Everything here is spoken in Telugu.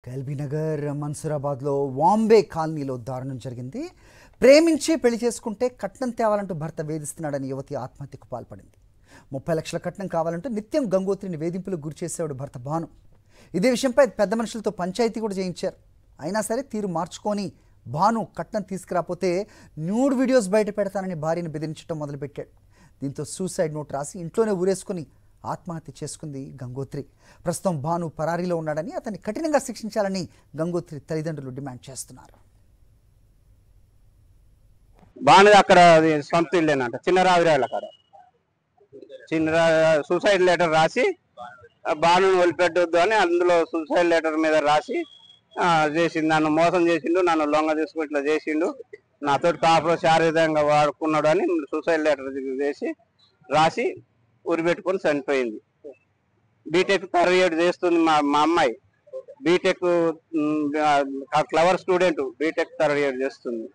ఎల్బీనగర్ మన్సూరాబాద్లో వాంబే కాలనీలో దారుణం జరిగింది. ప్రేమించి పెళ్లి చేసుకుంటే కట్నం తేవాలంటూ భర్త వేధిస్తున్నాడని యువతి ఆత్మహత్యకు పాల్పడింది. 30 లక్షల కట్నం కావాలంటూ నిత్యం గంగోత్రిని వేధింపులకు గురిచేసేవాడు భర్త భాను. ఇదే విషయంపై పెద్ద మనుషులతో పంచాయతీ కూడా చేయించారు. అయినా సరే తీరు మార్చుకొని భాను కట్నం తీసుకురాపోతే న్యూడ్ వీడియోస్ బయట పెడతానని భార్యను బెదిరించడం మొదలుపెట్టాడు. దీంతో సూసైడ్ నోట్ రాసి ఇంట్లోనే ఊరేసుకుని ఆత్మహత్య చేసుకుంది గంగోత్రి. ప్రస్తుతం భాను పరారీలో ఉన్నాడని, అతన్ని కఠినంగా శిక్షించాలని గంగోత్రి తల్లిదండ్రులు డిమాండ్ చేస్తున్నారు. భాను అక్కడ సొంత ఇల్లేనంట, చిన్న రావిరాల కాడ సూసైడ్ లెటర్ రాసి భాను వదిలిపెట్టొద్దు అని అందులో సూసైడ్ లెటర్ మీద రాసి చేసిండు. నన్ను మోసం చేసిండు, నన్ను లొంగ తీసుకుని ఇట్లా చేసిండు, నాతో కాపులో శారీరకంగా వాడుకున్నాడు అని సూసైడ్ లెటర్ చేసి రాసి ఉరిపెట్టుకొని చనిపోయింది. బీటెక్ థర్డ్ ఇయర్ చేస్తుంది మా అమ్మాయి. బీటెక్ ఫ్లవర్ స్టూడెంట్, బీటెక్ థర్డ్ ఇయర్ చేస్తుంది.